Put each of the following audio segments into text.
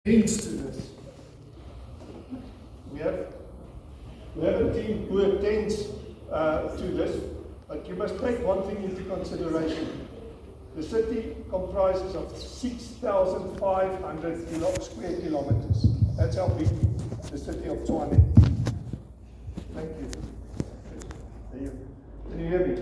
Links to this. We have a team who attends to this, but you must take one thing into consideration. The city comprises of 6,500 square kilometers. That's how big the city of Tshwane is. Thank you. Can you hear me?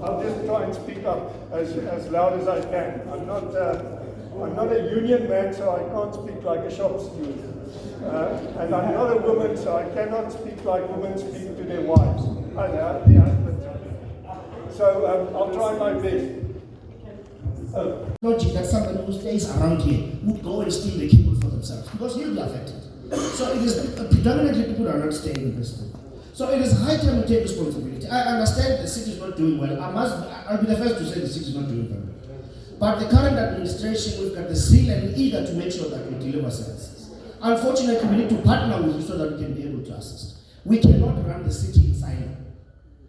I'll just try and speak up as loud as I can. I'm not a union man, so I can't speak like a shop steward. And I'm not a woman, so I cannot speak like women speak to their wives. So I'll try my best. Logic that somebody who stays around here would go and steal the cable for themselves, because he'll be affected. So it is predominantly people are not staying in this thing. So it is high time we take responsibility. I understand the city is not doing well. I'll be the first to say the city is not doing well. But the current administration, we've got the zeal and eager to make sure that we deliver services. Unfortunately, we need to partner with you so that we can be able to assist. We cannot run the city inside.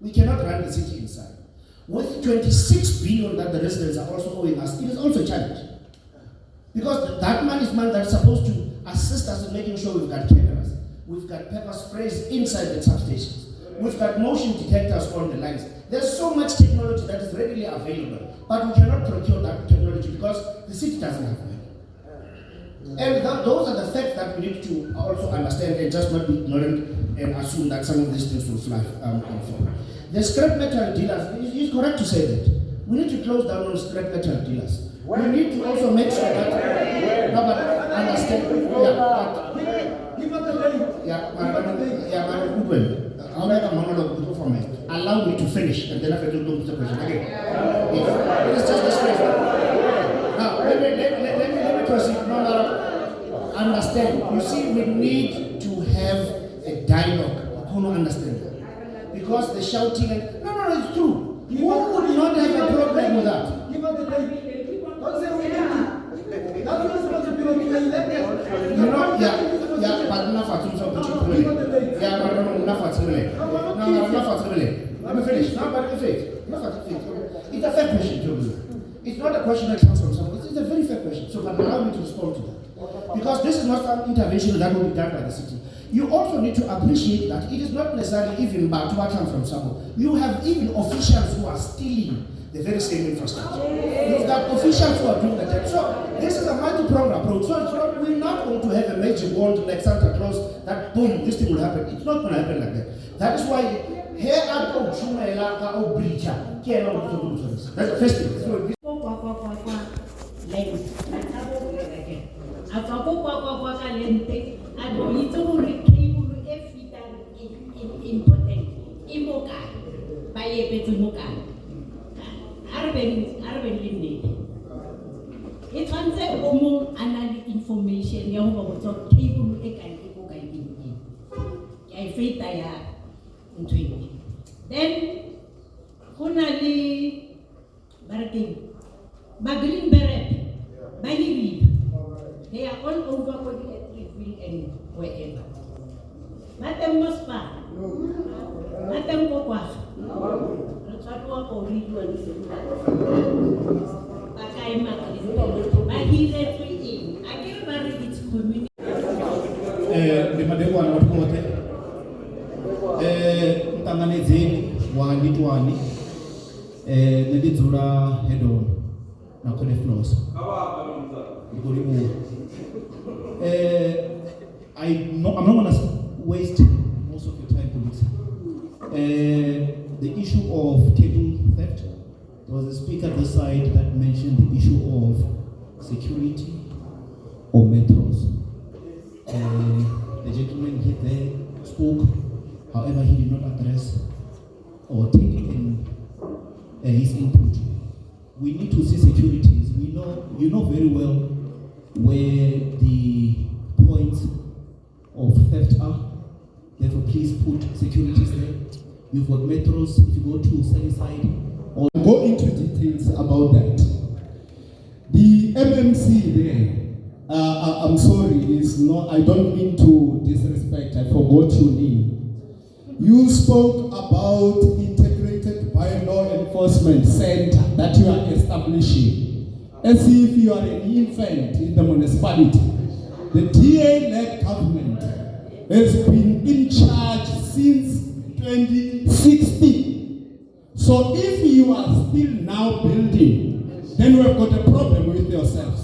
We cannot run the city inside. With 26 billion that the residents are also owing us, it is also a challenge. Because that money is money that's supposed to assist us in making sure we've got cameras, we've got pepper sprays inside the substations, we've got motion detectors on the lines. There's so much technology that is readily available, but we cannot procure that technology because the city doesn't have money. And those are the facts that we need to also understand and just not be ignorant and assume that some of these things will fly forward. The scrap metal dealers, it's correct to say that. We need to close down on scrap metal dealers. We need to also make sure that understand. Allow me to finish and then after to do the question again. It is just this way. Now let me proceed. No, understand. You see, we need to have a dialogue. I don't understand that. Because the shouting and no, it's true. Who would not have a problem with that? Give us the date. Don't say we need it. That's not supposed to be like that. You know, but enough for two something. Yeah, but enough for two. No, enough for two. Let me finish. No, but it's a fair question, Joe. It's not a question that comes from someone. It's a very fair question. So, but allow me to respond to that. Because this is not an intervention that will be done by the city. You also need to appreciate that it is not necessarily even bad to come from someone. You have even officials who are stealing the very same infrastructure. You've got officials who are doing that. So this is a multi-pronged approach. So we're not going to have a magic wand like Santa Claus that boom, this thing will happen. It's not going to happen like that. That is why here I go to bridge. That's the first thing. It's information ya ho ba cable e ka ke go ka eng ya e feta ya ntweng. Then hona le barking ba green beret ba hibi. They are all over body electric and wherever. Matem mospa. Matem kokwa. Ratwa ko ri you and Bakai Makali. But he's a free in. I can marry its community. The Madewani, what was it? Tanganezini, Wangitwani, Nedizura, Hedon, Nakone Floss. I'm not going to waste most of your time to listen. The issue of cable theft. There was a speaker this side that mentioned the issue of security or metros. The gentleman here there spoke, however, he did not address or take in his input. We need to see securities. You know very well where the points of theft are. Therefore, please put securities there. You've got metros. If you go to Sunnyside, or go into details about that. The MMC there, I'm sorry, is not. I don't mean to disrespect. I forgot your name. You spoke about integrated by law enforcement center. that you are establishing, as if you are an infant in the municipality. The DA-led government has been in charge since 2016. So if you are still now building, then we've got a problem with yourselves.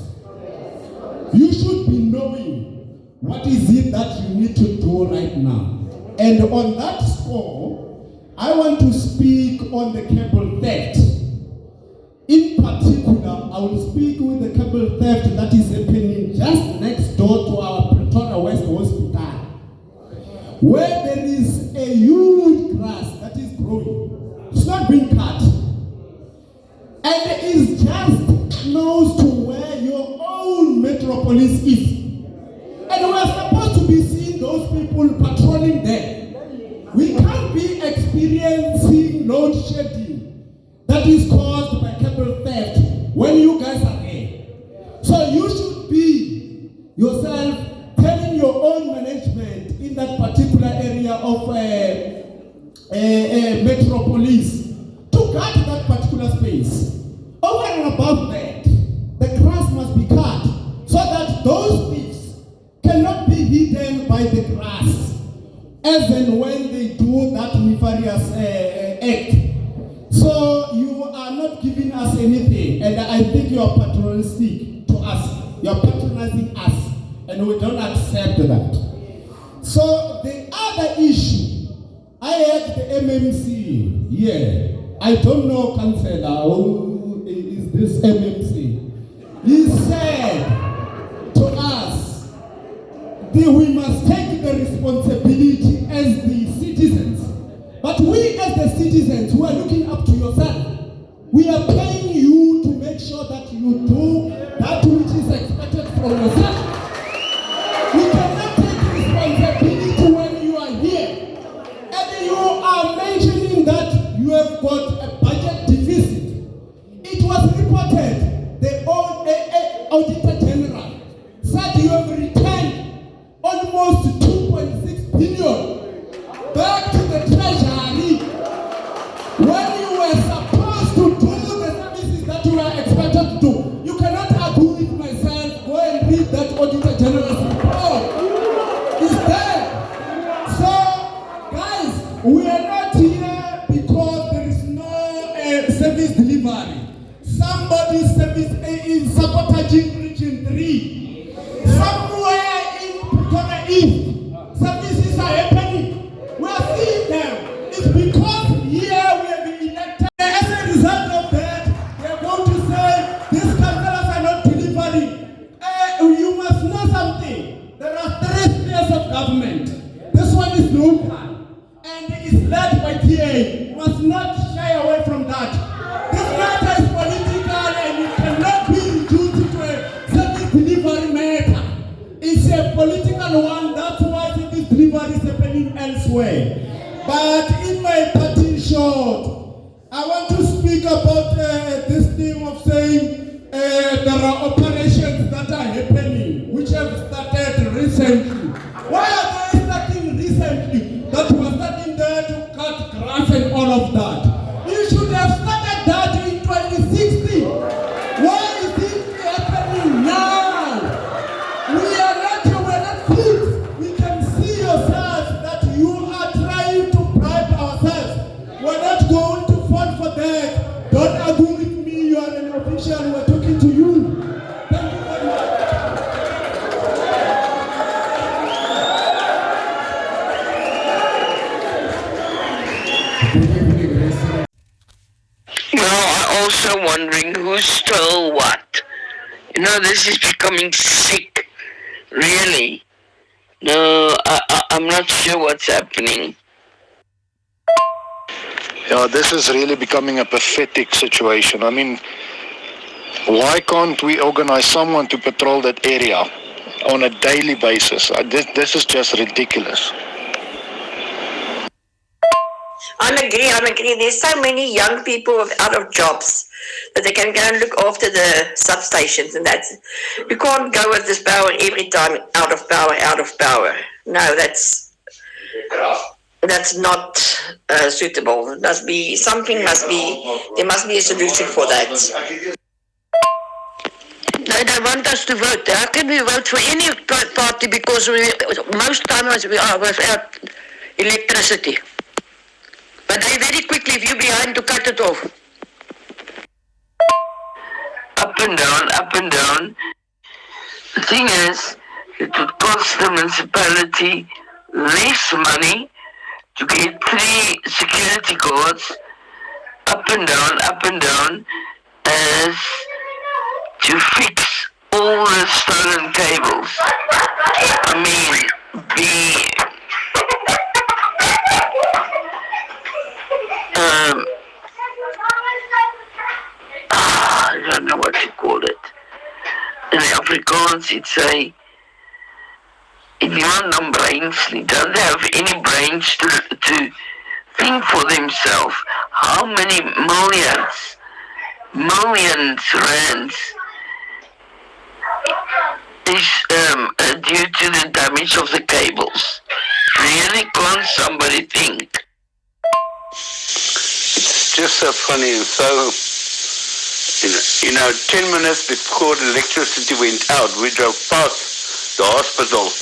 You should be knowing what is it that you need to do right now. And on that score, I want to speak on the cable theft. In particular, I will speak with the cable theft that is happening just next door to our PTA West Hospital, where there is a huge grass that is growing. It's not being cut. And it is just close to where your own metropolis is. And we are supposed to be seeing those people patrolling there. We can't be experiencing load shedding that is caused by cable theft when you guys are there. So you should be yourself telling your own management in that particular area of metropolis to cut that particular space. Over and above that, the grass must be cut so that those thieves cannot be hidden by the grass, as and when they do that nefarious act. So you are not giving us anything, and I think you are patronizing to us. You are patronizing us, and we don't accept that. So the other issue, I had the MMC here. I don't know, Councillor, who is this MMC? He said to us that we must take the responsibility as the citizens. But we as the citizens who are looking up to yourself, we are paying you to make sure that you do that which is expected from yourself. You cannot take responsibility when you are here. And you are mentioning that you have got a budget deficit. It was reported, the Auditor General said you have returned almost 2.6 billion back to the treasury when you were supposed to do the services that you were expected to do. You cannot argue with myself. Go and read that Auditor General's report. It's there. So, guys, we are not here because there is no service delivery. Somebody's service is sabotaging Region 3. Somewhere in Pretoria East, services are happening. We are seeing them. It's because here we have been elected. As a result of that, they are going to say these councillors are not delivering. You must know something. There are 3 spheres of government. This one is local and is led by TA. You must not shy away from that. This matter is political and it cannot be reduced to a service delivery matter. It's a political one. That's why service delivery is happening elsewhere. But in my parting short, I want to speak about this thing of saying there are operations that are happening, which have started recently. Why are they starting recently? That was starting there to cut grass and all of that. You should have started that in 2016. Why is it happening now? We're not fools. We can see yourselves that you are trying to bribe ourselves. We're not going to fall for that. Don't argue with me. You are an official. We're talking to you. Thank you very much. Now I'm also wondering who stole what. You know, this is becoming sick. Really. No, I'm not sure what's happening. Yeah, this is really becoming a pathetic situation. I mean, why can't we organize someone to patrol that area on a daily basis? This is just ridiculous. I agree. There's so many young people out of jobs that they can go and look after the substations, and that's, you can't go with this power every time out of power. No, that's that's not suitable. There must be a solution for that. They want us to vote. How can we vote for any party because most times we are without electricity? But they very quickly, if you're behind, to cut it off. Up and down, up and down. The thing is, it would cost the municipality less money to get 3 security guards up and down, as to fix all the stolen cables. I mean, I don't know what you call it. In Afrikaans, it's iemand brains, he doesn't have any brains to think for themselves. How many millions rands is due to the damage of the cables? Really, can't somebody think? It's just so funny and so, 10 minutes before the electricity went out, we drove past the hospital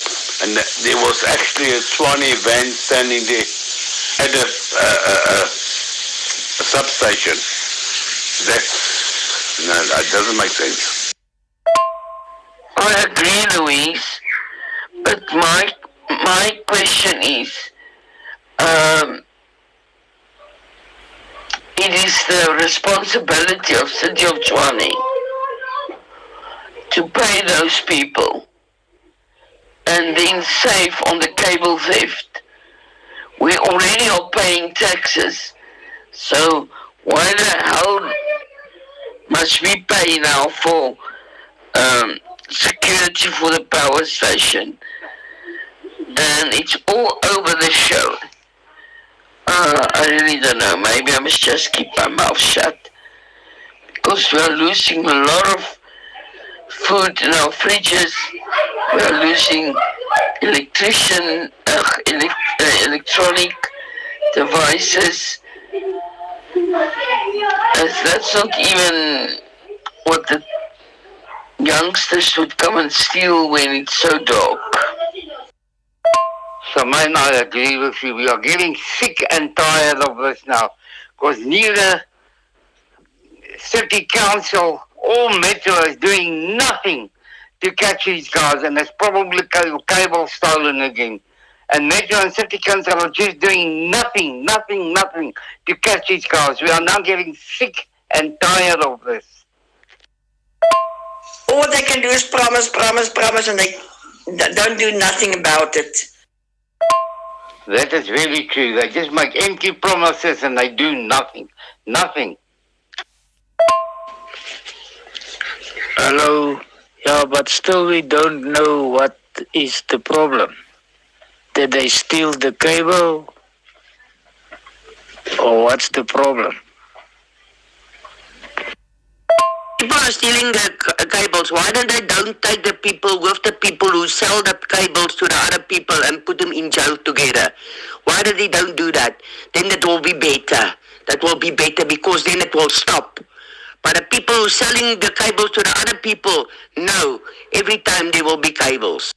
and there was actually a Tshwane van standing there at a substation. That doesn't make sense. I agree, Louise, but my question is, it is the responsibility of City of Tshwane to pay those people and then save on the cable theft. We already are paying taxes, so why the hell must we pay now for security for the power station? And it's all over the show. I really don't know. Maybe I must just keep my mouth shut, because we are losing a lot of food in our fridges. We are losing electronic devices. That's not even what the youngsters would come and steal when it's so dark. So I agree with you. We are getting sick and tired of this now, because neither city council or Metro is doing nothing to catch these guys, and there's probably cable stolen again. And Metro and city council are just doing nothing to catch these guys. We are now getting sick and tired of this. All they can do is promise, and they don't do nothing about it. That is very true. They just make empty promises and they do nothing. Hello. Yeah, but still we don't know what is the problem. Did they steal the cable? Or what's the problem? People are stealing the cables. Why don't take the people with the people who sell the cables to the other people and put them in jail together? Why do they don't do that? Then it will be better. That will be better, because then it will stop. But the people who are selling the cables to the other people, no. Every time there will be cables.